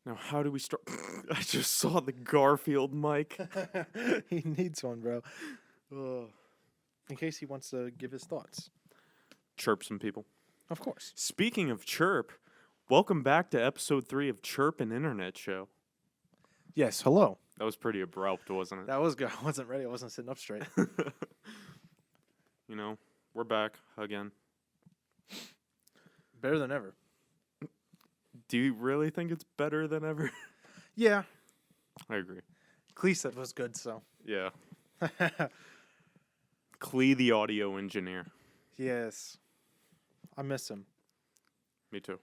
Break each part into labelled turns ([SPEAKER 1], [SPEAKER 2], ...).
[SPEAKER 1] Now, how do we start? I just saw the Garfield mic.
[SPEAKER 2] He needs one, bro. Ugh. In case he wants to give his thoughts.
[SPEAKER 1] Chirp some people.
[SPEAKER 2] Of course.
[SPEAKER 1] Speaking of Chirp, welcome back to episode 3 of Chirp, an internet show.
[SPEAKER 2] Yes, hello.
[SPEAKER 1] That was pretty abrupt, wasn't it?
[SPEAKER 2] That was good. I wasn't ready. I wasn't sitting up straight.
[SPEAKER 1] You know, we're back again.
[SPEAKER 2] Better than ever.
[SPEAKER 1] Do you really think it's better than ever?
[SPEAKER 2] Yeah.
[SPEAKER 1] I agree.
[SPEAKER 2] Clee said was good, so.
[SPEAKER 1] Yeah. Clee, the audio engineer.
[SPEAKER 2] Yes. I miss him.
[SPEAKER 1] Me too.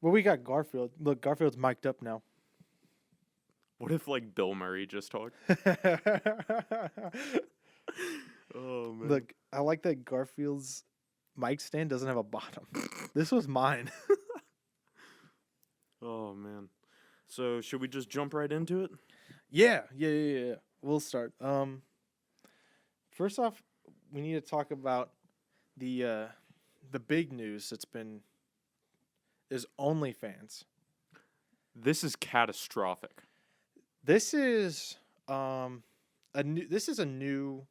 [SPEAKER 2] Well, we got Garfield. Look, Garfield's mic'd up now.
[SPEAKER 1] What if, like, Bill Murray just talked? Oh, man.
[SPEAKER 2] Look, I like that Garfield's mic stand doesn't have a bottom. This was mine.
[SPEAKER 1] Oh, man. So, should we just jump right into it?
[SPEAKER 2] Yeah. We'll start. First off, we need to talk about the big news is OnlyFans.
[SPEAKER 1] This is catastrophic.
[SPEAKER 2] This is a new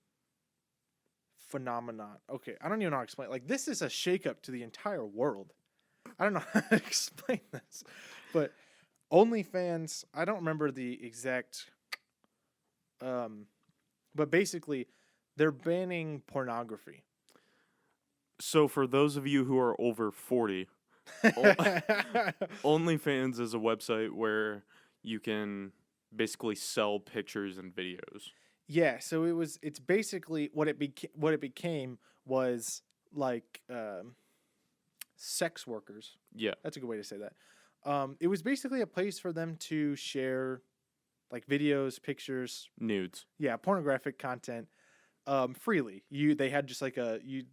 [SPEAKER 2] phenomenon. Okay, I don't even know how to explain it. Like, this is a shakeup to the entire world. I don't know how to explain this, but OnlyFans, I don't remember the exact, but basically, they're banning pornography.
[SPEAKER 1] So, for those of you who are over 40, OnlyFans is a website where you can basically sell pictures and videos.
[SPEAKER 2] Yeah, so it's basically what it became was like sex workers.
[SPEAKER 1] Yeah.
[SPEAKER 2] That's a good way to say that. It was basically a place for them to share like videos, pictures,
[SPEAKER 1] Nudes.
[SPEAKER 2] yeah, pornographic content freely. They had just like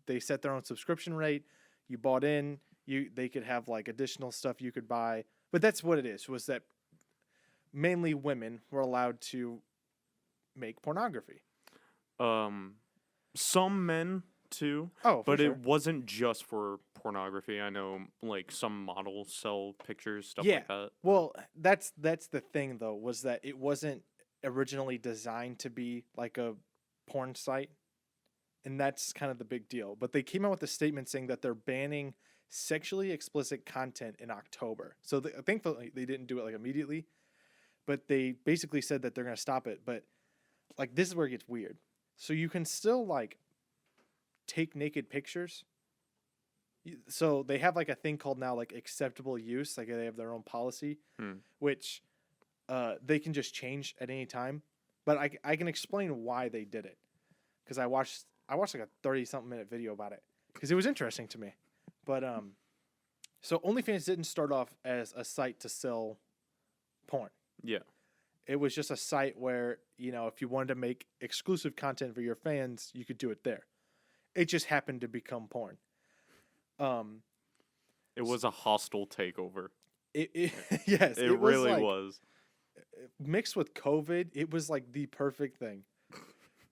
[SPEAKER 2] they set their own subscription rate. You bought in, they could have like additional stuff you could buy. But that's what it is, was that mainly women were allowed to make pornography.
[SPEAKER 1] Some men too.
[SPEAKER 2] Oh,
[SPEAKER 1] but
[SPEAKER 2] sure.
[SPEAKER 1] it wasn't just for pornography. I know like some models sell pictures, stuff like that.
[SPEAKER 2] Well, that's the thing though, was that it wasn't originally designed to be like a porn site. And that's kind of the big deal. But they came out with a statement saying that they're banning sexually explicit content in October. So thankfully they didn't do it like immediately, but they basically said that they're going to stop it. But like, this is where it gets weird. So you can still like take naked pictures. So they have like a thing called now like acceptable use. Like, they have their own policy, which they can just change at any time. But I can explain why they did it, because I watched like a 30-something minute video about it because it was interesting to me. But so OnlyFans didn't start off as a site to sell porn.
[SPEAKER 1] Yeah.
[SPEAKER 2] It was just a site where, if you wanted to make exclusive content for your fans, you could do it there. It just happened to become porn.
[SPEAKER 1] It was a hostile takeover.
[SPEAKER 2] Yes,
[SPEAKER 1] it really was.
[SPEAKER 2] Mixed with COVID, it was like the perfect thing.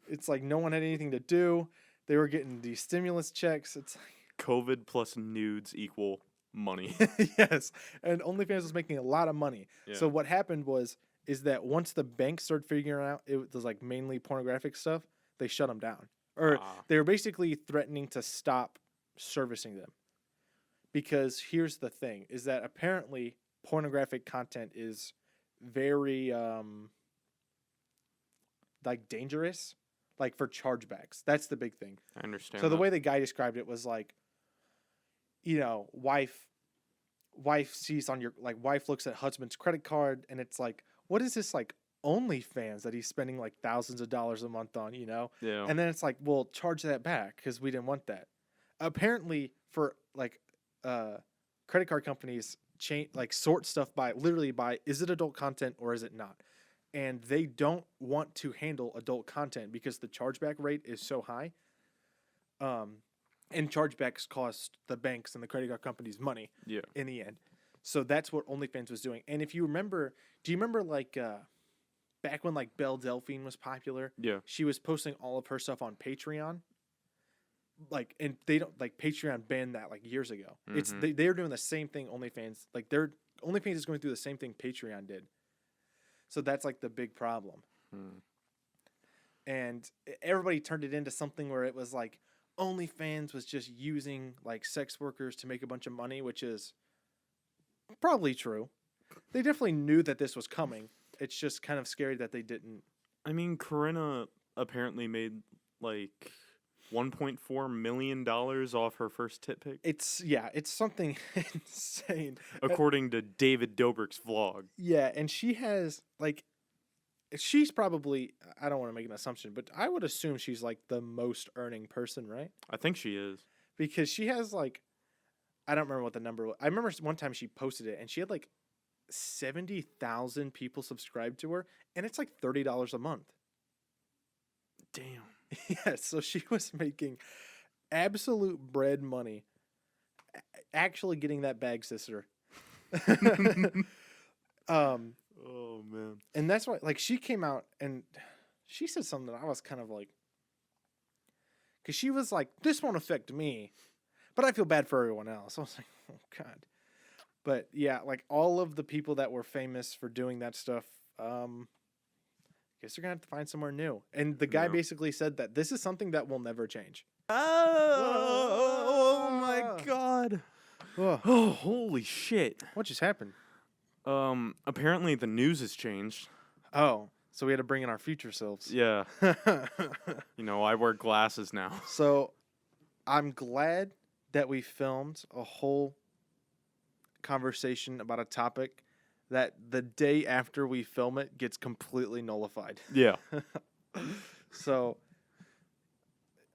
[SPEAKER 2] It's like no one had anything to do. They were getting these stimulus checks. It's like
[SPEAKER 1] COVID plus nudes equal money.
[SPEAKER 2] Yes, and OnlyFans was making a lot of money.
[SPEAKER 1] Yeah.
[SPEAKER 2] So what happened is that once the banks started figuring out it was like mainly pornographic stuff, they shut them down. Or they were basically threatening to stop servicing them. Because here's the thing, is that apparently pornographic content is very like dangerous, like for chargebacks. That's the big thing.
[SPEAKER 1] I understand.
[SPEAKER 2] So the way the guy described it was like, wife sees on your, like, wife looks at husband's credit card and it's like, what is this, like, OnlyFans that he's spending like thousands of dollars a month on, Yeah. And then it's like, well, charge that back because we didn't want that. Apparently for like credit card companies sort stuff by is it adult content or is it not? And they don't want to handle adult content because the chargeback rate is so high. And chargebacks cost the banks and the credit card companies money in the end. So that's what OnlyFans was doing. And if you remember, do you remember like back when like Belle Delphine was popular?
[SPEAKER 1] Yeah.
[SPEAKER 2] She was posting all of her stuff on Patreon. like, and they don't like Patreon banned that like years ago. It's
[SPEAKER 1] Mhm.
[SPEAKER 2] they're doing the same thing OnlyFans, like they're OnlyFans is going through the same thing Patreon did. So that's like the big problem.
[SPEAKER 1] Hmm.
[SPEAKER 2] And everybody turned it into something where it was like OnlyFans was just using like sex workers to make a bunch of money, which is probably true. They definitely knew that this was coming. It's just kind of scary that they didn't.
[SPEAKER 1] I mean, Corinna apparently made like $1.4 million off her first tit pic,
[SPEAKER 2] It's something insane.
[SPEAKER 1] according to David Dobrik's vlog.
[SPEAKER 2] Yeah, and she has like she's probably, I don't want to make an assumption, but I would assume she's like the most earning person, right?
[SPEAKER 1] I think she is.
[SPEAKER 2] Because she has like, I don't remember what the number was. I remember one time she posted it and she had like 70,000 people subscribed to her, and it's like $30 a month.
[SPEAKER 1] Damn.
[SPEAKER 2] Yeah, so she was making absolute bread money, actually getting that bag, sister.
[SPEAKER 1] Oh man.
[SPEAKER 2] And that's why, like, she came out and she said something that I was kind of like, because she was like, "This won't affect me, but I feel bad for everyone else." I was like, "Oh God." But yeah, like all of the people that were famous for doing that stuff, guess they're gonna have to find somewhere new. And the guy
[SPEAKER 1] Yeah.
[SPEAKER 2] basically said that this is something that will never change.
[SPEAKER 1] Oh my god.
[SPEAKER 2] Ugh.
[SPEAKER 1] Oh, holy shit.
[SPEAKER 2] What just happened?
[SPEAKER 1] Apparently the news has changed.
[SPEAKER 2] Oh, so we had to bring in our future selves.
[SPEAKER 1] Yeah. You know, I wear glasses now.
[SPEAKER 2] So I'm glad that we filmed a whole conversation about a topic that the day after we film it gets completely nullified.
[SPEAKER 1] Yeah.
[SPEAKER 2] So,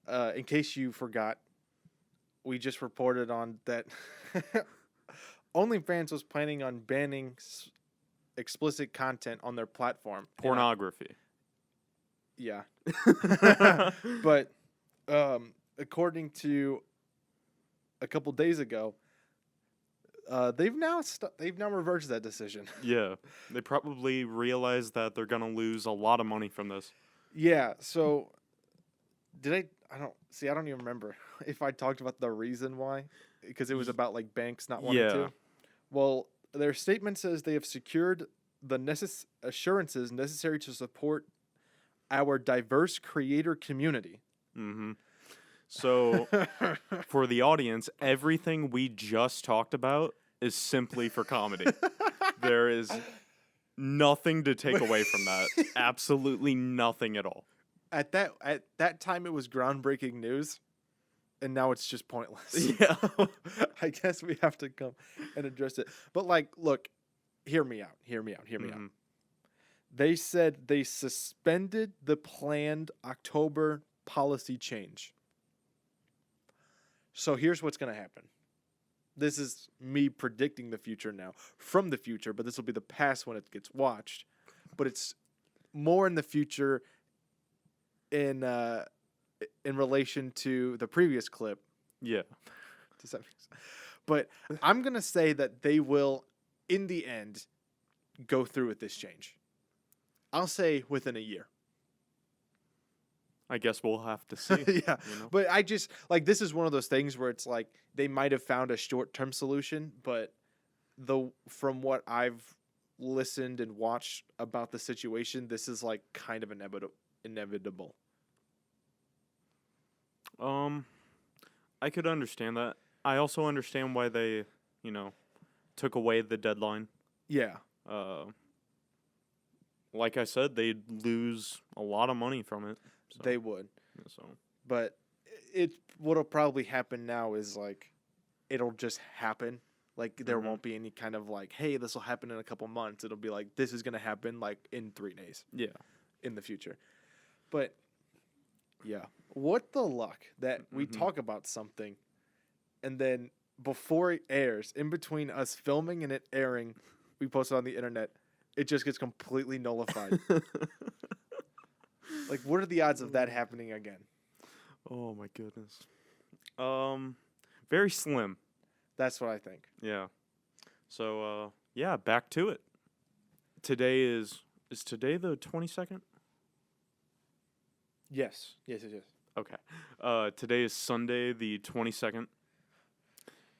[SPEAKER 2] in case you forgot, we just reported on that OnlyFans was planning on banning explicit content on their platform.
[SPEAKER 1] Pornography.
[SPEAKER 2] Yeah. But according to a couple days ago, they've now reversed that decision.
[SPEAKER 1] Yeah. They probably realize that they're going to lose a lot of money from this.
[SPEAKER 2] Yeah, so I don't even remember if I talked about the reason why, because it was about like banks not wanting
[SPEAKER 1] Yeah.
[SPEAKER 2] to. Well, their statement says they have secured the assurances necessary to support our diverse creator community.
[SPEAKER 1] Mm-hmm. So, for the audience, everything we just talked about is simply for comedy. There is nothing to take away from that. Absolutely nothing at all.
[SPEAKER 2] At that time, it was groundbreaking news, and now it's just pointless.
[SPEAKER 1] Yeah.
[SPEAKER 2] I guess we have to come and address it. But like, look, hear me out.
[SPEAKER 1] Mhm.
[SPEAKER 2] They said they suspended the planned October policy change. So here's what's going to happen. This is me predicting the future now, from the future, but this will be the past when it gets watched. But it's more in the future in relation to the previous clip.
[SPEAKER 1] Yeah.
[SPEAKER 2] Does that make sense? But I'm going to say that they will, in the end, go through with this change. I'll say within a year.
[SPEAKER 1] I guess we'll have to see.
[SPEAKER 2] Yeah.
[SPEAKER 1] You know?
[SPEAKER 2] But I just, like, this is one of those things where it's like they might have found a short-term solution, but from what I've listened and watched about the situation, this is like kind of inevitable.
[SPEAKER 1] I could understand that. I also understand why they, took away the deadline.
[SPEAKER 2] Yeah.
[SPEAKER 1] Like I said, they'd lose a lot of money from it. So,
[SPEAKER 2] They would.
[SPEAKER 1] So.
[SPEAKER 2] But what'll probably happen now is like it'll just happen. Like there won't be any kind of like, hey, this will happen in a couple months. It'll be like this is gonna happen like in 3 days.
[SPEAKER 1] Yeah.
[SPEAKER 2] In the future. But yeah. What the luck that we talk about something and then before it airs, in between us filming and it airing, we post it on the internet, it just gets completely nullified. Like, what are the odds of that happening again?
[SPEAKER 1] Oh my goodness. Very slim.
[SPEAKER 2] That's what I think.
[SPEAKER 1] Yeah. So yeah, back to it. Today is today the 22nd?
[SPEAKER 2] Yes.
[SPEAKER 1] Okay. Today is Sunday, the 22nd,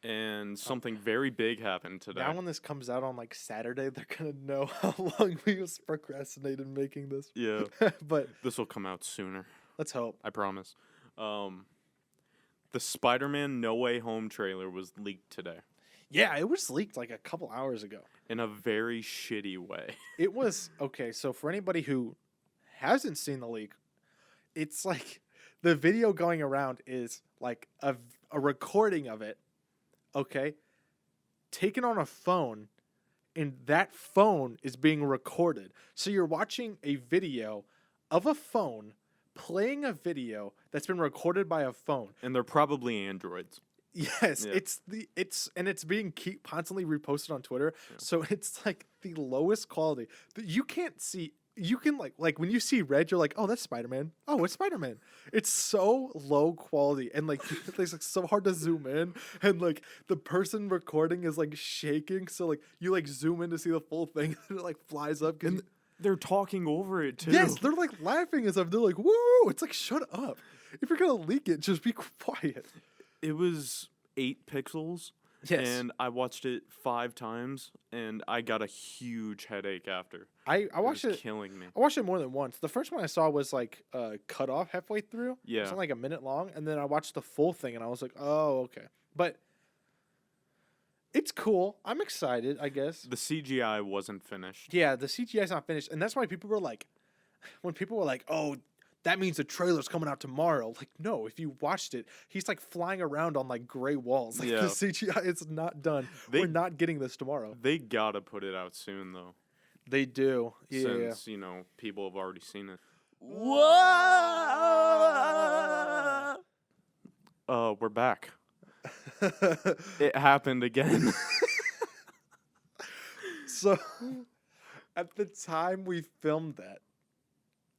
[SPEAKER 1] and something very big happened today.
[SPEAKER 2] Now when this comes out on like Saturday, they're gonna know how long we was procrastinated making this.
[SPEAKER 1] Yeah.
[SPEAKER 2] But
[SPEAKER 1] This will come out sooner.
[SPEAKER 2] let's hope.
[SPEAKER 1] I promise. The SpiderMan No Way Home trailer was leaked today
[SPEAKER 2] Yeah, it was leaked like a couple hours ago.
[SPEAKER 1] in a very shitty way.
[SPEAKER 2] It was okay. So for anybody who hasn't seen the leak, it's like the video going around is like a recording of it. Okay, taken on a phone, and that phone is being recorded. So you're watching a video of a phone playing a video that's been recorded by a phone.
[SPEAKER 1] And they're probably androids.
[SPEAKER 2] Yes,
[SPEAKER 1] Yeah.
[SPEAKER 2] it's being constantly reposted on Twitter.
[SPEAKER 1] Yeah.
[SPEAKER 2] So it's like the lowest quality that you can't see. You can like when you see red, you're like, oh, that's Spider-Man. Oh, it's Spider-Man. It's so low quality and like it's like so hard to zoom in, and like the person recording is like shaking. So like you like zoom in to see the full thing, and it like flies up.
[SPEAKER 1] And they're talking over it, too.
[SPEAKER 2] Yes, they're like laughing as if they're like, woo! It's like, shut up. If you're gonna leak it, just be quiet.
[SPEAKER 1] It was 8 pixels.
[SPEAKER 2] Yes.
[SPEAKER 1] And I watched it 5 times, and I got a huge headache after.
[SPEAKER 2] I watched
[SPEAKER 1] It was
[SPEAKER 2] it.
[SPEAKER 1] killing me.
[SPEAKER 2] I watched it more than once. The first one I saw was like cut off halfway through.
[SPEAKER 1] Yeah.
[SPEAKER 2] It's only like a minute long, and then I watched the full thing, and I was like, oh, okay. But it's cool. I'm excited, I guess.
[SPEAKER 1] The CGI wasn't finished.
[SPEAKER 2] Yeah, the CGI's not finished, and that's why people were like, when people were like, oh, that means the trailer's coming out tomorrow. Like, no, if you watched it, he's like flying around on like gray walls. Like
[SPEAKER 1] Yeah.
[SPEAKER 2] the CGI, it's not done. We're not getting this tomorrow.
[SPEAKER 1] They gotta put it out soon, though.
[SPEAKER 2] They do. Yeah.
[SPEAKER 1] Since, people have already seen it. We're back. It happened again.
[SPEAKER 2] So, at the time we filmed that,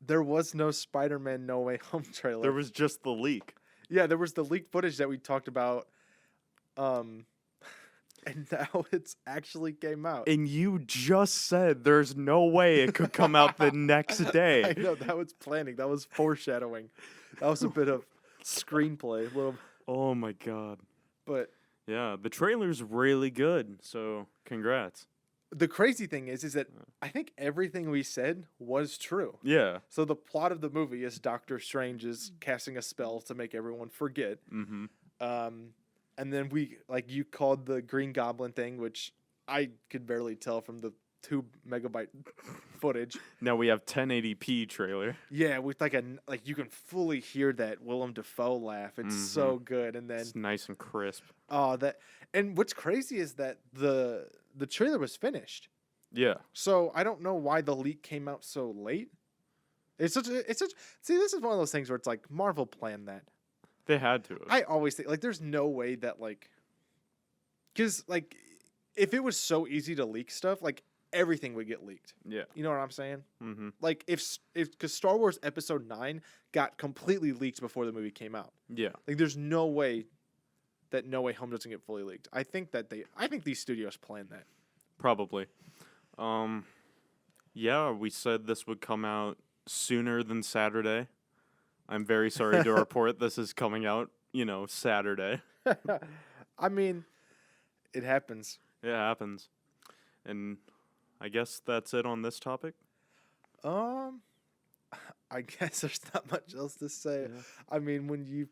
[SPEAKER 2] there was no Spider-Man No Way Home trailer.
[SPEAKER 1] There was just the leak.
[SPEAKER 2] Yeah, there was the leaked footage that we talked about. And now it's actually came out.
[SPEAKER 1] And you just said there's no way it could come out the next day.
[SPEAKER 2] I know, that was planning. That was foreshadowing. That was a bit of screenplay.
[SPEAKER 1] Oh my god.
[SPEAKER 2] But
[SPEAKER 1] Yeah, the trailer's really good, so congrats.
[SPEAKER 2] the crazy thing is that I think everything we said was true.
[SPEAKER 1] Yeah.
[SPEAKER 2] So the plot of the movie is Doctor Strange is casting a spell to make everyone forget.
[SPEAKER 1] Mm-hmm.
[SPEAKER 2] And then you called the Green Goblin thing, which I could barely tell from the 2 megabyte footage.
[SPEAKER 1] Now we have 1080p trailer.
[SPEAKER 2] Yeah, with you can fully hear that Willem Dafoe laugh. It's so good. And then
[SPEAKER 1] It's nice and crisp.
[SPEAKER 2] and what's crazy is that the trailer was finished.
[SPEAKER 1] Yeah.
[SPEAKER 2] So I don't know why the leak came out so late. See, this is one of those things where it's like Marvel planned that.
[SPEAKER 1] They had to.
[SPEAKER 2] I always think there's no way that because if it was so easy to leak stuff, everything would get leaked.
[SPEAKER 1] Yeah.
[SPEAKER 2] You know what I'm saying?
[SPEAKER 1] Mm-hmm.
[SPEAKER 2] Because Star Wars Episode 9 got completely leaked before the movie came out.
[SPEAKER 1] Yeah.
[SPEAKER 2] There's no way that No Way Home doesn't get fully leaked. I think these studios planned that.
[SPEAKER 1] Probably. Yeah, we said this would come out sooner than Saturday. I'm very sorry to report this is coming out, Saturday.
[SPEAKER 2] I mean, it happens.
[SPEAKER 1] It happens. And I guess that's it on this topic.
[SPEAKER 2] I guess there's not much else to say.
[SPEAKER 1] Yeah.
[SPEAKER 2] I mean, when you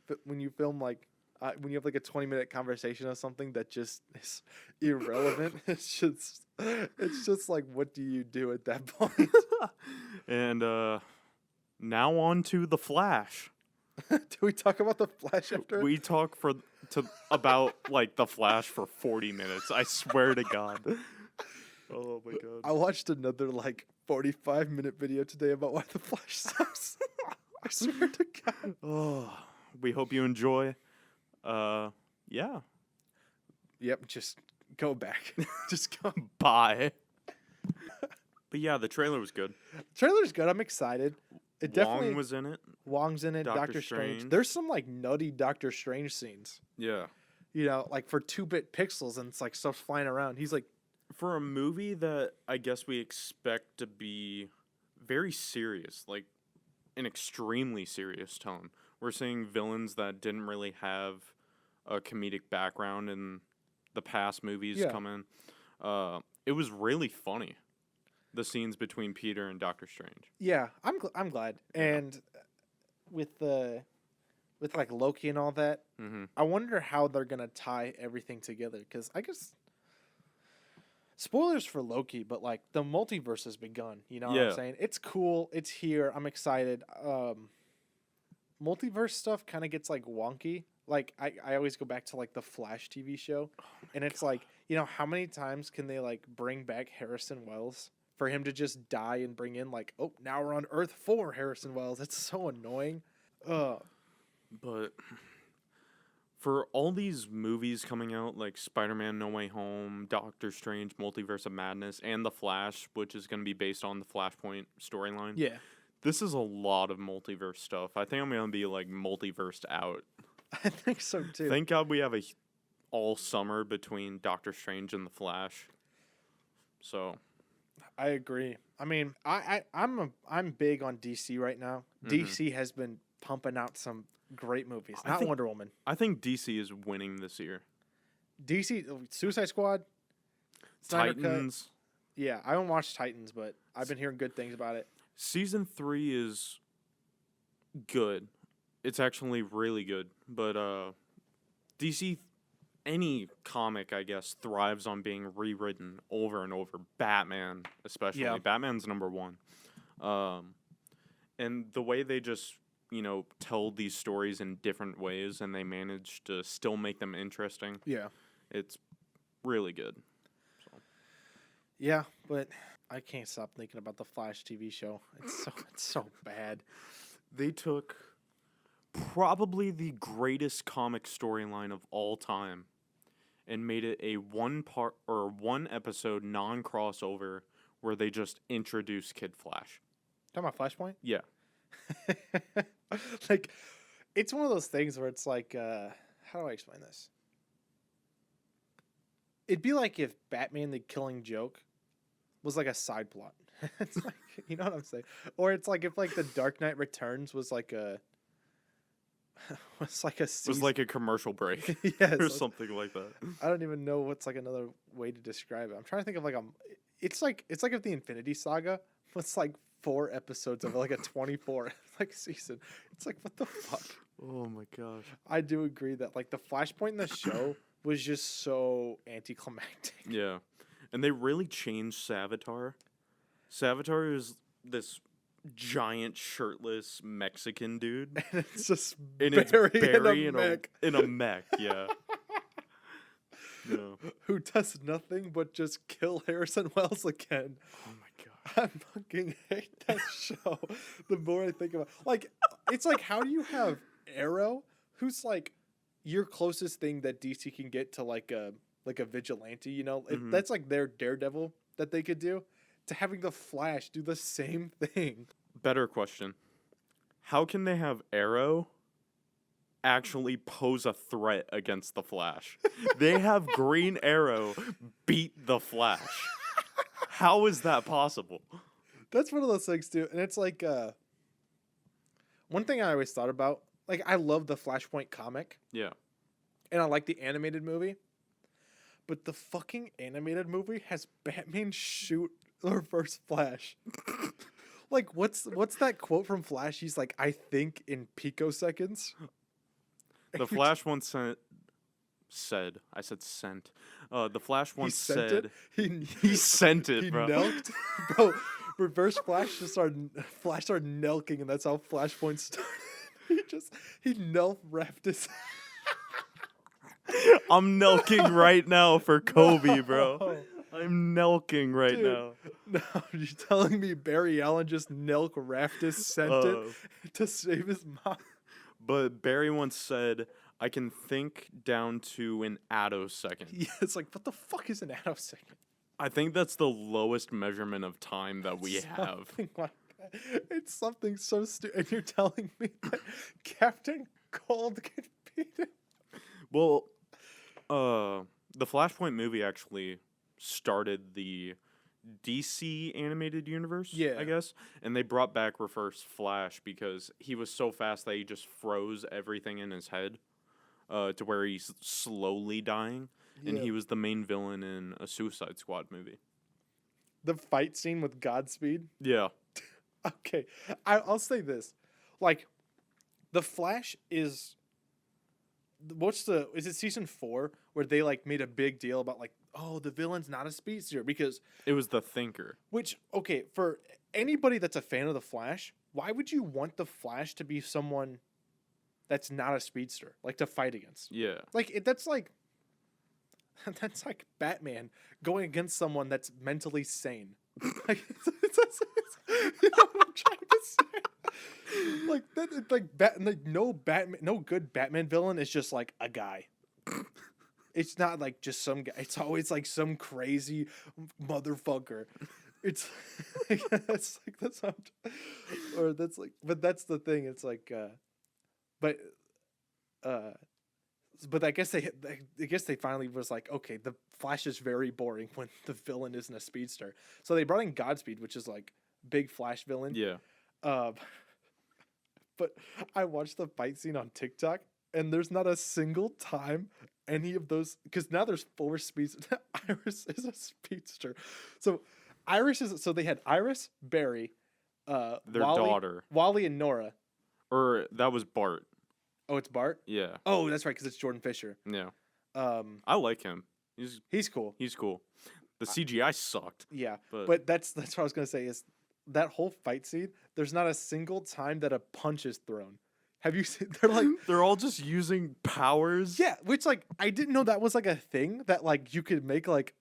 [SPEAKER 2] film when you have a 20-minute conversation or something that just is irrelevant, it's just like, what do you do at that point?
[SPEAKER 1] And now on to The Flash.
[SPEAKER 2] Do we talk about the Flash after?
[SPEAKER 1] We talk about The Flash for 40 minutes. I swear to God. Oh my God.
[SPEAKER 2] I watched another 45-minute video today about why the Flash sucks. I swear to God.
[SPEAKER 1] Oh, we hope you enjoy. Yeah.
[SPEAKER 2] Yep, just go back. Just go.
[SPEAKER 1] Bye. But yeah, the trailer was good.
[SPEAKER 2] Trailer's good. I'm excited. It definitely
[SPEAKER 1] Wong was in it.
[SPEAKER 2] Wong's in it.
[SPEAKER 1] Doctor
[SPEAKER 2] Doctor Strange.
[SPEAKER 1] Strange.
[SPEAKER 2] There's some nutty Doctor Strange scenes.
[SPEAKER 1] Yeah.
[SPEAKER 2] For 2-bit pixels, and it's stuff flying around. He's
[SPEAKER 1] For a movie that I guess we expect to be very serious, an extremely serious tone, We're seeing villains that didn't really have a comedic background in the past movies come in. It was really funny, the scenes between Peter and Doctor Strange.
[SPEAKER 2] Yeah, I'm glad. And with like Loki and all that, I wonder how they're gonna tie everything together. Because I guess spoilers for Loki, but like the multiverse has begun. You know what I'm saying? It's cool. It's here. I'm excited. Multiverse stuff kind of gets like wonky. Like I always go back to like the Flash TV show, and it's like, you know, how many times can they like bring back Harrison Wells for him to just die and bring in like, oh, now we're on Earth 4 Harrison Wells. It's so annoying.
[SPEAKER 1] But for all these movies coming out, like Spider-Man No Way Home, Doctor Strange, Multiverse of Madness, and The Flash, which is going to be based on the Flashpoint storyline.
[SPEAKER 2] Yeah.
[SPEAKER 1] This is a lot of multiverse stuff. I think I'm going to be like multiversed out.
[SPEAKER 2] I think so too.
[SPEAKER 1] Thank God we have all summer between Doctor Strange and The Flash. So
[SPEAKER 2] I agree. I mean, I'm big on DC right now. DC has been pumping out some great movies. Not Wonder Woman.
[SPEAKER 1] I think DC is winning this year.
[SPEAKER 2] DC, Suicide Squad, Snyder
[SPEAKER 1] Titans.
[SPEAKER 2] Cut. Yeah, I haven't watched Titans, but I've been hearing good things about it.
[SPEAKER 1] Season 3 is good. It's actually really good. But DC, any comic, I guess, thrives on being rewritten over and over. Batman, especially.
[SPEAKER 2] Yeah.
[SPEAKER 1] Batman's number one. And the way they just, you know, tell these stories in different ways and they manage to still make them interesting.
[SPEAKER 2] Yeah.
[SPEAKER 1] It's really good. So.
[SPEAKER 2] Yeah, but I can't stop thinking about the Flash TV show. It's so bad.
[SPEAKER 1] They took probably the greatest comic storyline of all time and made it a one episode non-crossover where they just introduced Kid Flash.
[SPEAKER 2] Talking about Flashpoint?
[SPEAKER 1] Yeah.
[SPEAKER 2] Like, it's one of those things where it's like, how do I explain this? It'd be like if Batman the Killing Joke was like a side plot. It's like, you know what I'm saying? Or it's like if like the Dark Knight Returns was like a
[SPEAKER 1] commercial break.
[SPEAKER 2] Yes,
[SPEAKER 1] or something like that.
[SPEAKER 2] I don't even know what's like another way to describe it. I'm trying to think of like it's like if the Infinity Saga was like 4 episodes of like a 24 like season. It's like, what the fuck?
[SPEAKER 1] Oh my gosh.
[SPEAKER 2] I do agree that like the Flashpoint in the show was just so anticlimactic.
[SPEAKER 1] Yeah. And they really changed Savitar. Savitar is this giant shirtless Mexican dude.
[SPEAKER 2] And it's just
[SPEAKER 1] Barry
[SPEAKER 2] in
[SPEAKER 1] a mech, yeah. Yeah.
[SPEAKER 2] Who does nothing but just kill Harrison Wells again.
[SPEAKER 1] Oh my god.
[SPEAKER 2] I fucking hate that show. The more I think about like, it's like, how do you have Arrow, who's like your closest thing that DC can get to like a vigilante, you know? That's like their Daredevil that they could do, to having the Flash do the same thing.
[SPEAKER 1] Better question. How can they have Arrow actually pose a threat against the Flash? They have Green Arrow beat the Flash. How is that possible?
[SPEAKER 2] That's one of those things too. And it's like one thing I always thought about, like, I love the Flashpoint comic.
[SPEAKER 1] Yeah.
[SPEAKER 2] And I like the animated movie. But the fucking animated movie has Batman shoot the Reverse Flash. Like, what's that quote from Flash? He's like, I think in picoseconds.
[SPEAKER 1] The Flash once said. I said sent. The Flash once said. He sent it, bro.
[SPEAKER 2] He knelt. Bro, Reverse Flash started nelking, and that's how Flashpoint started. He knelt wrapped his...
[SPEAKER 1] I'm nelking right now for Kobe, bro. I'm nelking right now.
[SPEAKER 2] No, you're telling me Barry Allen just nelk Raftus sent it to save his mom?
[SPEAKER 1] But Barry once said, I can think down to an attosecond.
[SPEAKER 2] Yeah, it's like, what the fuck is an attosecond?
[SPEAKER 1] I think that's the lowest measurement of time that we have.
[SPEAKER 2] Like that. It's something so stupid. And you're telling me that Captain Cold can beat him?
[SPEAKER 1] Well, the Flashpoint movie actually started the DC animated universe,
[SPEAKER 2] Yeah.
[SPEAKER 1] I guess. And they brought back Reverse Flash because he was so fast that he just froze everything in his head to where he's slowly dying. And he was the main villain in a Suicide Squad movie.
[SPEAKER 2] The fight scene with Godspeed.
[SPEAKER 1] Yeah.
[SPEAKER 2] Okay, I'll say this. Like, the Flash is... Is it season 4 where they, like, made a big deal about, like, oh, the villain's not a speedster? Because...
[SPEAKER 1] It was the Thinker.
[SPEAKER 2] Which, okay, for anybody that's a fan of the Flash, why would you want the Flash to be someone that's not a speedster? Like, to fight against?
[SPEAKER 1] Yeah.
[SPEAKER 2] Like, that's like Batman going against someone that's mentally sane. Like, you know what I'm trying to say? Like that, it's like no good Batman villain is just like a guy. It's not like just some guy. It's always like some crazy motherfucker. It's that's but that's the thing. It's like, but I guess they finally was like, okay, the Flash is very boring when the villain isn't a speedster. So they brought in Godspeed, which is like big Flash villain.
[SPEAKER 1] Yeah.
[SPEAKER 2] But I watched the fight scene on TikTok, and there's not a single time any of those, because now there's 4 speeds. Iris is a speedster. So they had Iris, Barry,
[SPEAKER 1] Their
[SPEAKER 2] Wally,
[SPEAKER 1] daughter.
[SPEAKER 2] Wally, and Nora.
[SPEAKER 1] Or that was Bart.
[SPEAKER 2] Oh, it's Bart?
[SPEAKER 1] Yeah.
[SPEAKER 2] Oh, that's right, because it's Jordan Fisher.
[SPEAKER 1] Yeah. I like him.
[SPEAKER 2] He's cool.
[SPEAKER 1] He's cool. The CGI sucked.
[SPEAKER 2] Yeah,
[SPEAKER 1] But
[SPEAKER 2] but that's what I was gonna say is that whole fight scene. There's not a single time that a punch is thrown. Have you seen? They're like
[SPEAKER 1] they're all just using powers.
[SPEAKER 2] yeah, which like I didn't know that was like a thing that like you could make like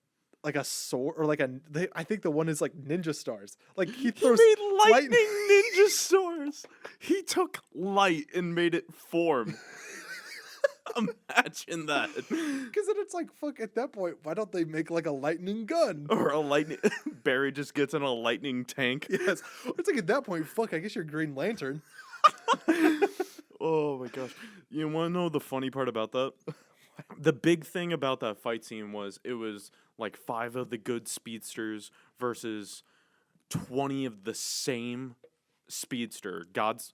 [SPEAKER 2] a sword or like I think the one is like ninja stars. Like he throws
[SPEAKER 1] made lightning ninja stars. He took light and made it form. Imagine that.
[SPEAKER 2] Because then it's like, fuck, at that point, why don't they make like a lightning gun?
[SPEAKER 1] Or a lightning... Barry just gets in a lightning tank.
[SPEAKER 2] Yes. It's like at that point, fuck, I guess you're Green Lantern.
[SPEAKER 1] Oh my gosh. You want to know the funny part about that? The big thing about that fight scene was it was like 5 of the good speedsters versus 20 of the same speedster.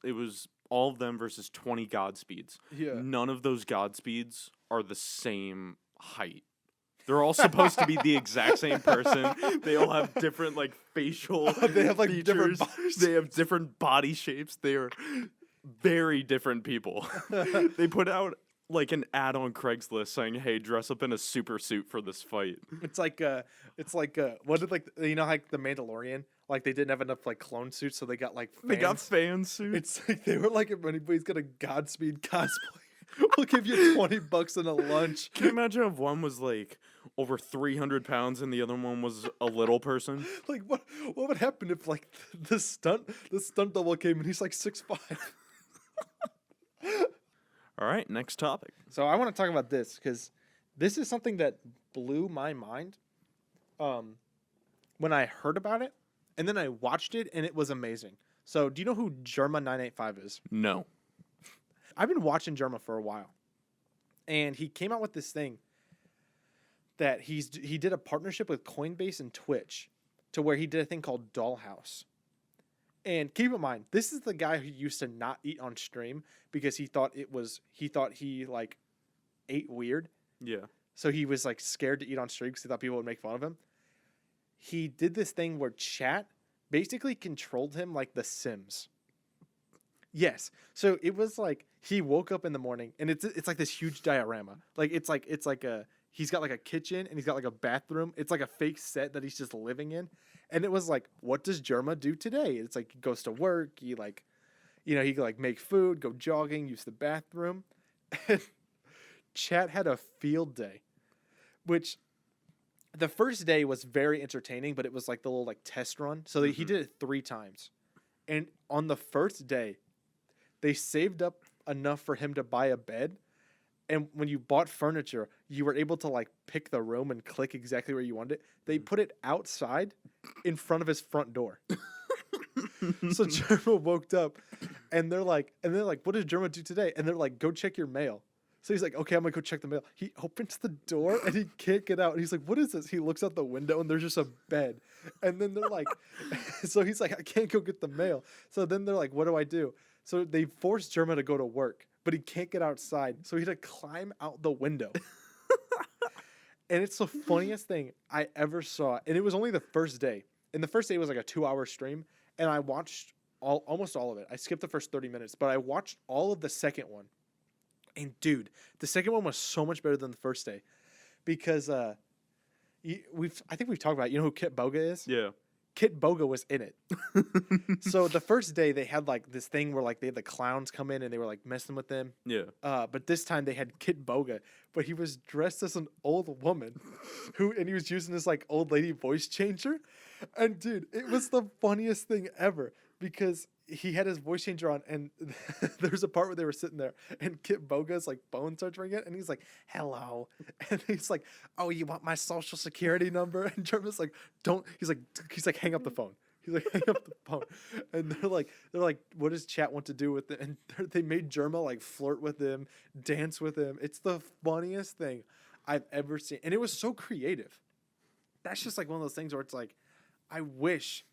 [SPEAKER 1] It was all of them versus 20 Godspeeds.
[SPEAKER 2] Yeah.
[SPEAKER 1] None of those Godspeeds are the same height. They're all supposed to be the exact same person. They all have different like facial
[SPEAKER 2] they have like
[SPEAKER 1] features.
[SPEAKER 2] different bodies.
[SPEAKER 1] They have different body shapes. They are very different people. They put out like an ad on Craigslist saying, "Hey, dress up in a super suit for this fight."
[SPEAKER 2] It's like what did like you know like the Mandalorian, like they didn't have enough like clone suits, so they got like fans.
[SPEAKER 1] They got fan suits.
[SPEAKER 2] It's like they were like, if anybody's got a Godspeed cosplay, we'll give you $20 and a lunch.
[SPEAKER 1] Can you imagine if one was like over 300 pounds and the other one was a little person?
[SPEAKER 2] Like what would happen if like the stunt double came and he's like 6'5"?
[SPEAKER 1] All right, next topic.
[SPEAKER 2] So I want to talk about this because this is something that blew my mind when I heard about it, and then I watched it, and it was amazing. So do you know who Germa985 is?
[SPEAKER 1] No.
[SPEAKER 2] I've been watching Germa for a while, and he came out with this thing that he did a partnership with Coinbase and Twitch to where he did a thing called Dollhouse. And keep in mind, this is the guy who used to not eat on stream because he thought he like ate weird.
[SPEAKER 1] Yeah.
[SPEAKER 2] So he was like scared to eat on stream because he thought people would make fun of him. He did this thing where chat basically controlled him like The Sims. Yes. So it was like he woke up in the morning and it's like this huge diorama. Like it's like he's got like a kitchen and he's got like a bathroom. It's like a fake set that he's just living in. And it was like, what does Germa do today? It's like he goes to work, he like, you know, he could like make food, go jogging, use the bathroom. And chat had a field day, which the first day was very entertaining, but it was like the little like test run. So he did it 3 times. And on the first day, they saved up enough for him to buy a bed. And when you bought furniture, you were able to like pick the room and click exactly where you wanted it. They put it outside in front of his front door. So Germa woke up and they're like, what did Germa do today? And they're like, go check your mail. So he's like, okay, I'm gonna go check the mail. He opens the door and he can't get out. And he's like, what is this? He looks out the window and there's just a bed. And then they're like, so he's like, I can't go get the mail. So then they're like, what do I do? So they forced Germa to go to work, but he can't get outside. So he had to climb out the window. And it's the funniest thing I ever saw. And it was only the first day. And the first day was like a 2-hour stream. And I watched almost all of it. I skipped the first 30 minutes, but I watched all of the second one. And dude, the second one was so much better than the first day. Because I think we've talked about it. You know who Kit Boga is?
[SPEAKER 1] Yeah.
[SPEAKER 2] Kit Boga was in it. So the first day they had like this thing where like they had the clowns come in and they were like messing with them.
[SPEAKER 1] Yeah.
[SPEAKER 2] But this time they had Kit Boga, but he was dressed as an old woman and he was using this like old lady voice changer. And dude, it was the funniest thing ever because he had his voice changer on and there's a part where they were sitting there and Kit Boga's like phone starts ringing and he's like, hello. And he's like, oh, you want my social security number? And Jerma's like, don't. He's like, hang up the phone. He's like, hang up the phone. And they're like, what does chat want to do with it? And they made Jerma like flirt with him, dance with him. It's the funniest thing I've ever seen. And it was so creative. That's just like one of those things where it's like, I wish,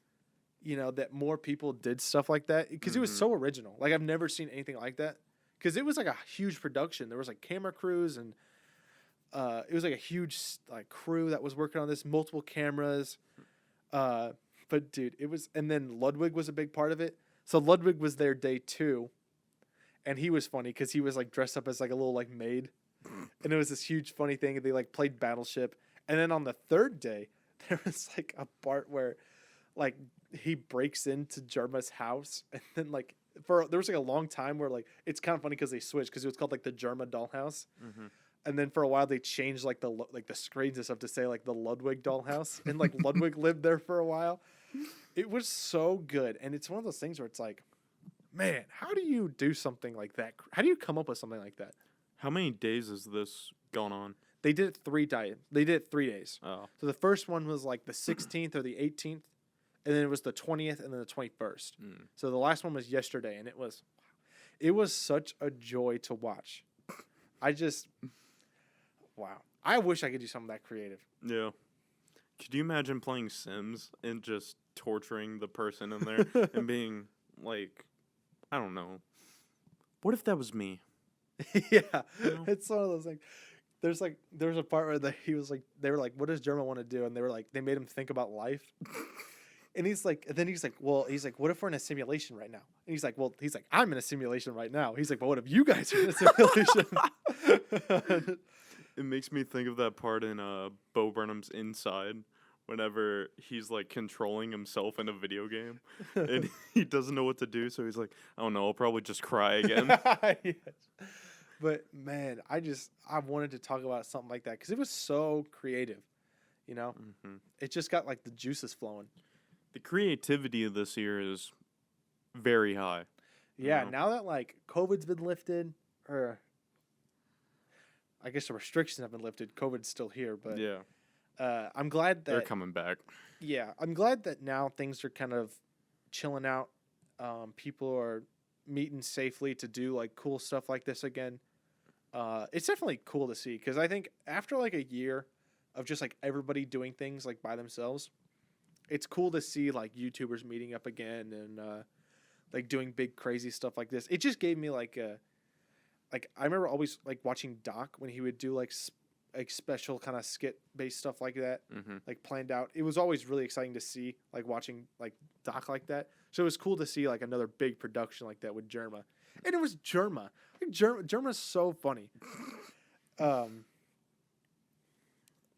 [SPEAKER 2] that more people did stuff like that because it was so original. Like I've never seen anything like that because it was like a huge production. There was like camera crews and it was like a huge like crew that was working on this, multiple cameras. But dude, it was, and then Ludwig was a big part of it. So Ludwig was there day 2 and he was funny because he was like dressed up as like a little like maid and it was this huge funny thing. And they like played Battleship. And then on the third day, there was like a part where like he breaks into Jerma's house and then like there was like a long time where like it's kind of funny because they switched because it was called like the Jerma Dollhouse. And then for a while they changed like the screens and stuff to say like the Ludwig Dollhouse and like Ludwig lived there for a while. It was so good. And it's one of those things where it's like, man, how do you do something like that? How do you come up with something like that?
[SPEAKER 1] How many days is this going on?
[SPEAKER 2] They did it 3 days.
[SPEAKER 1] Oh.
[SPEAKER 2] So the first one was like the 16th or the 18th, and then it was the 20th and then the 21st. So the last one was yesterday, and it was such a joy to watch. Wow. I wish I could do something that creative.
[SPEAKER 1] Yeah. Could you imagine playing Sims and just torturing the person in there and being like, I don't know. What if that was me?
[SPEAKER 2] Yeah. It's one of those things. There was a part where they were like, what does Jerma want to do? And they made him think about life. And he's like, what if we're in a simulation right now? And he's like, I'm in a simulation right now. He's like, well, what if you guys are in a simulation?
[SPEAKER 1] It makes me think of that part in Bo Burnham's Inside whenever he's like controlling himself in a video game and he doesn't know what to do. So he's like, oh no, I'll probably just cry again.
[SPEAKER 2] Yes. But man, I wanted to talk about something like that because it was so creative, It just got like the juices flowing.
[SPEAKER 1] The creativity of this year is very high.
[SPEAKER 2] Yeah, now that like COVID's been lifted, or I guess the restrictions have been lifted, COVID's still here, but
[SPEAKER 1] yeah,
[SPEAKER 2] I'm glad that
[SPEAKER 1] they're coming back. Yeah,
[SPEAKER 2] I'm glad that now things are kind of chilling out. People are meeting safely to do like cool stuff like this again. It's definitely cool to see because I think after like a year of just like everybody doing things like by themselves, it's cool to see like YouTubers meeting up again and like doing big crazy stuff like this. It just gave me like I remember always like watching Doc when he would do like special kind of skit based stuff like that, like planned out. It was always really exciting to see like watching like Doc like that. So it was cool to see like another big production like that with Jerma. And it was Jerma. Like Jerma's so funny.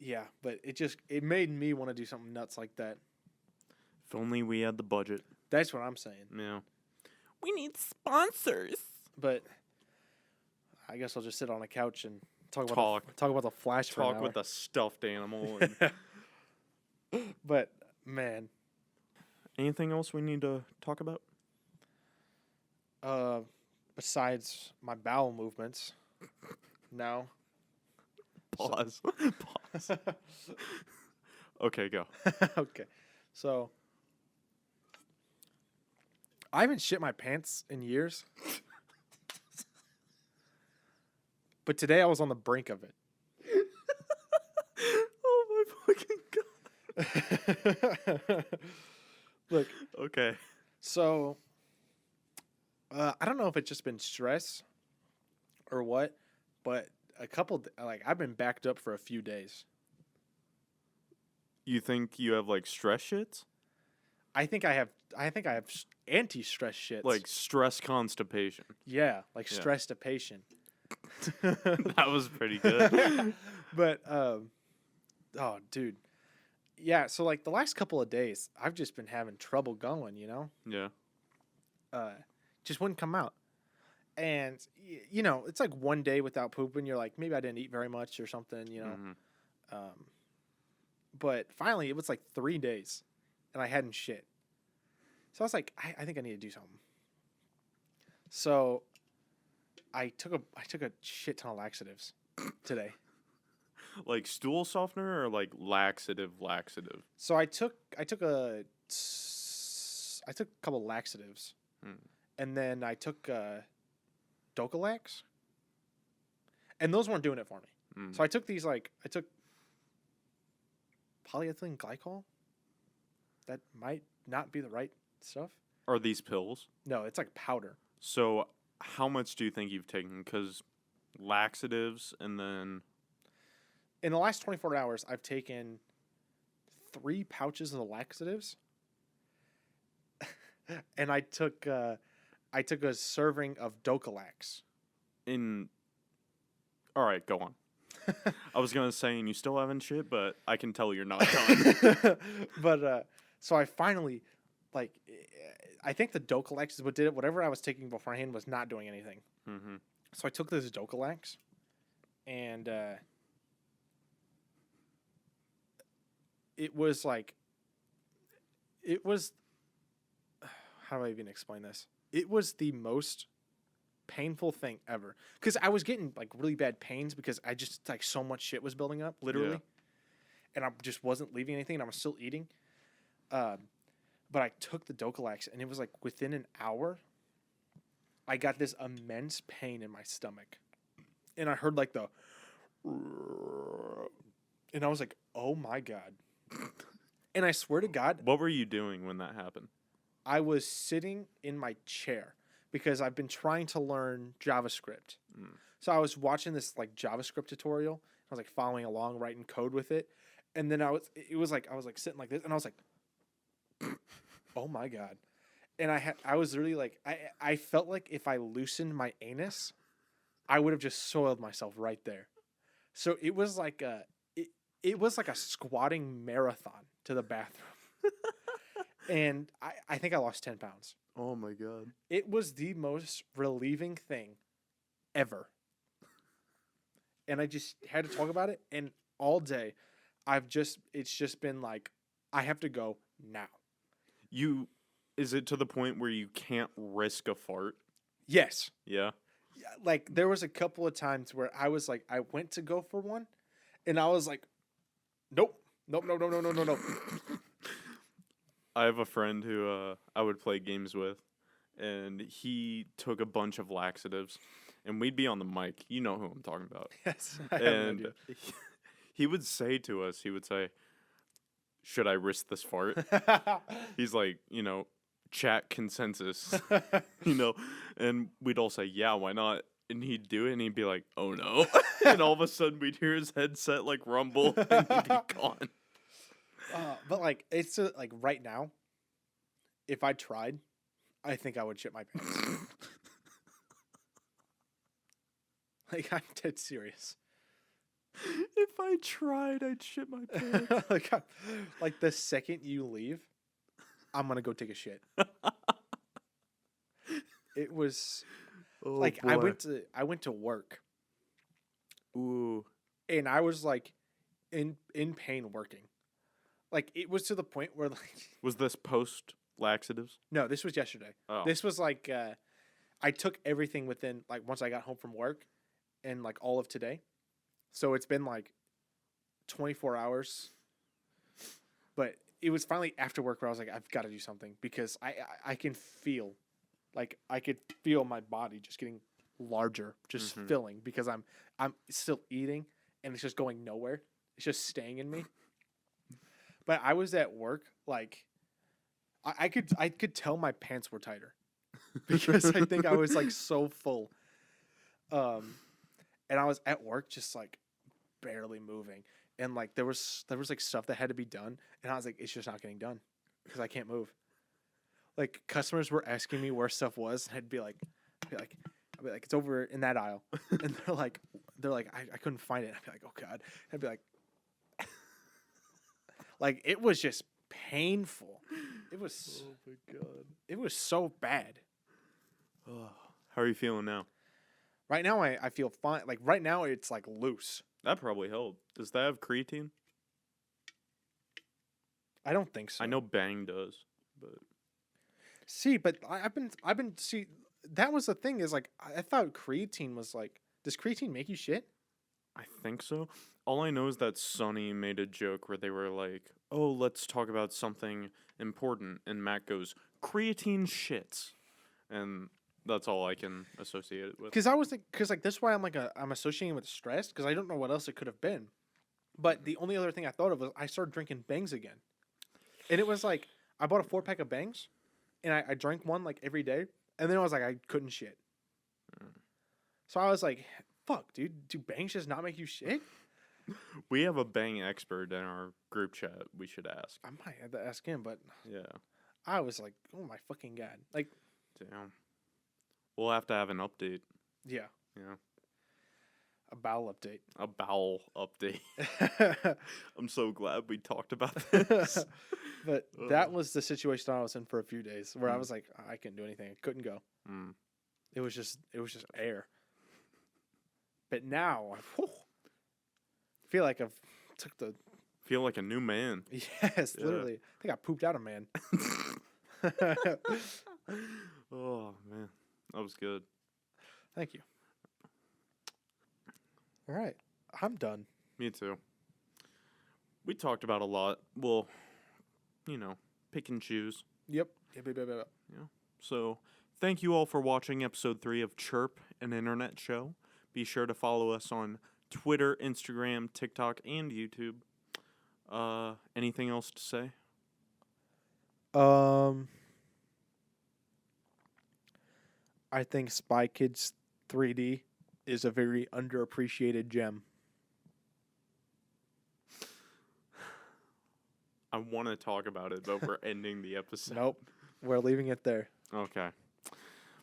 [SPEAKER 2] Yeah, but it made me want to do something nuts like that.
[SPEAKER 1] If only we had the budget.
[SPEAKER 2] That's what I'm saying.
[SPEAKER 1] Yeah. We need sponsors.
[SPEAKER 2] But I guess I'll just sit on a couch and talk about the Flash for an hour.
[SPEAKER 1] Talk with a stuffed animal.
[SPEAKER 2] But man,
[SPEAKER 1] anything else we need to talk about?
[SPEAKER 2] Besides my bowel movements. No.
[SPEAKER 1] Pause. Pause. Okay, go.
[SPEAKER 2] Okay. So I haven't shit my pants in years. But today I was on the brink of it.
[SPEAKER 1] Oh my fucking god.
[SPEAKER 2] Look,
[SPEAKER 1] Okay.
[SPEAKER 2] so I don't know if it's just been stress or what, but I've been backed up for a few days.
[SPEAKER 1] You think you have like stress shits?
[SPEAKER 2] I think I have anti-stress shits.
[SPEAKER 1] Like stress constipation.
[SPEAKER 2] yeah, like
[SPEAKER 1] Yeah.
[SPEAKER 2] stress-stipation.
[SPEAKER 1] That was pretty good.
[SPEAKER 2] But oh dude. Yeah, so like the last couple of days I've just been having trouble going,
[SPEAKER 1] Yeah.
[SPEAKER 2] Just wouldn't come out. And it's like one day without pooping, you're like, maybe I didn't eat very much or something,
[SPEAKER 1] Mhm.
[SPEAKER 2] But finally it was like 3 days and I hadn't shit. So I was like, I think I need to do something. So I took a shit ton of laxatives today.
[SPEAKER 1] Like stool softener or like laxative?
[SPEAKER 2] So I took a couple laxatives, and then I took Dollhouse, and those weren't doing it for me. So I took these I took polyethylene glycol. That might not be the right stuff.
[SPEAKER 1] Are these pills?
[SPEAKER 2] No, it's like powder.
[SPEAKER 1] So how much do you think you've taken? Because laxatives and then...
[SPEAKER 2] In the last 24 hours, I've taken 3 pouches of the laxatives, and I took a serving of Dollhouse.
[SPEAKER 1] All right, go on. I was gonna say, and you still haven't shit, but I can tell you're not done.
[SPEAKER 2] But so I finally, I think the Dollhouse is what did it. Whatever I was taking beforehand was not doing anything.
[SPEAKER 1] Mm-hmm.
[SPEAKER 2] So I took this Dollhouse, and it was how do I even explain this? It was the most painful thing ever, because I was getting like really bad pains because I just like so much shit was building up, literally.
[SPEAKER 1] Yeah.
[SPEAKER 2] And I just wasn't leaving anything, and I was still eating. But I took the Dollhouse, and it was like within an hour, I got this immense pain in my stomach, and I heard like the, and I was like, oh my god. And I swear to God,
[SPEAKER 1] What were you doing when that happened?
[SPEAKER 2] I was sitting in my chair because I've been trying to learn JavaScript. So I was watching this like JavaScript tutorial. I was like following along, writing code with it. And then I was sitting like this, and I was like, oh my God. And I was really like, I felt like if I loosened my anus, I would have just soiled myself right there. So it was like it was like a squatting marathon to the bathroom. And I think I lost 10 pounds.
[SPEAKER 1] Oh my god.
[SPEAKER 2] It was the most relieving thing ever. And I just had to talk about it. And all day, it's just been like, I have to go now.
[SPEAKER 1] Is it to the point where you can't risk a fart?
[SPEAKER 2] Yes.
[SPEAKER 1] Yeah.
[SPEAKER 2] Like, there was a couple of times where I was like, I went to go for one, and I was like, nope. No.
[SPEAKER 1] I have a friend who I would play games with, and he took a bunch of laxatives, and we'd be on the mic. You know who I'm talking about.
[SPEAKER 2] Yes. I have no idea.
[SPEAKER 1] He would say to us, should I risk this fart? He's like, chat consensus, and we'd all say, yeah, why not? And he'd do it, and he'd be like, oh no. And all of a sudden, we'd hear his headset like rumble, and he'd be gone.
[SPEAKER 2] But like, it's like right now, if I tried, I think I would shit my pants. Like, I'm dead serious.
[SPEAKER 1] If I tried, I'd shit my pants.
[SPEAKER 2] like the second you leave, I'm gonna go take a shit. It was like,
[SPEAKER 1] boy.
[SPEAKER 2] I went to work.
[SPEAKER 1] Ooh.
[SPEAKER 2] And I was like in pain working. Like, it was to the point where like,
[SPEAKER 1] Was this post laxatives?
[SPEAKER 2] no, this was yesterday.
[SPEAKER 1] Oh.
[SPEAKER 2] This was like, I took everything within, like, once I got home from work, and like all of today. So it's been like 24 hours. But it was finally after work where I was like, I've got to do something, because I can feel, like, I could feel my body just getting larger, just filling because I'm still eating and it's just going nowhere. It's just staying in me. But I was at work, like I could tell my pants were tighter because I think I was like so full. And I was at work just like barely moving. And like there was like stuff that had to be done, and I was like, it's just not getting done because I can't move. Like customers were asking me where stuff was, and I'd be like, it's over in that aisle, and they're like, I couldn't find it. I'd be like, oh god. I'd be like it was just painful. It was.
[SPEAKER 1] Oh my god.
[SPEAKER 2] It was so bad.
[SPEAKER 1] How are you feeling now?
[SPEAKER 2] Right now, I feel fine. Like right now, it's like loose.
[SPEAKER 1] That probably helped. Does that have creatine?
[SPEAKER 2] I don't think so.
[SPEAKER 1] I know Bang does, but
[SPEAKER 2] see, but I've been see. That was the thing is like I thought creatine was like. Does creatine make you shit?
[SPEAKER 1] I think so. All I know is that Sonny made a joke where they were like, "Oh, let's talk about something important," and Matt goes, "Creatine shits," and that's all I can associate it with.
[SPEAKER 2] Because that's why I'm associating with stress because I don't know what else it could have been. But the only other thing I thought of was I started drinking Bangs again, and it was like I bought a 4-pack of Bangs, and I drank one like every day, and then I was like I couldn't shit. So I was like, "Fuck, dude, do Bangs just not make you shit?"
[SPEAKER 1] We have a Bang expert in our group chat. We should ask.
[SPEAKER 2] I might have to ask him, but
[SPEAKER 1] Yeah.
[SPEAKER 2] I was like, "Oh my fucking god!" Like,
[SPEAKER 1] Damn. We'll have to have an update.
[SPEAKER 2] yeah,
[SPEAKER 1] Yeah.
[SPEAKER 2] a bowel update.
[SPEAKER 1] A bowel update. I'm so glad we talked about this.
[SPEAKER 2] But that was the situation I was in for a few days where I was like, I couldn't do anything. I couldn't go. It was just air. But now I feel like I've took the.
[SPEAKER 1] Feel like a new man.
[SPEAKER 2] Yes,
[SPEAKER 1] Yeah.
[SPEAKER 2] literally. I think I pooped out a man.
[SPEAKER 1] Oh man, that was good.
[SPEAKER 2] Thank you. All right, I'm done.
[SPEAKER 1] Me too. We talked about a lot. Well, pick and choose.
[SPEAKER 2] Yep.
[SPEAKER 1] So, thank you all for watching episode 3 of Chirp, an internet show. Be sure to follow us on Twitter, Instagram, TikTok, and YouTube. Anything else to say?
[SPEAKER 2] I think Spy Kids 3D is a very underappreciated gem.
[SPEAKER 1] I want to talk about it, but we're ending the episode.
[SPEAKER 2] Nope. We're leaving it there.
[SPEAKER 1] Okay.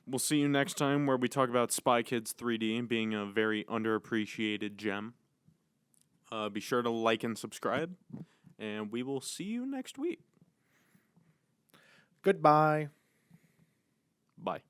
[SPEAKER 1] We'll see you next time where we talk about Spy Kids 3D being a very underappreciated gem. Be sure to like and subscribe, and we will see you next week.
[SPEAKER 2] Goodbye.
[SPEAKER 1] Bye.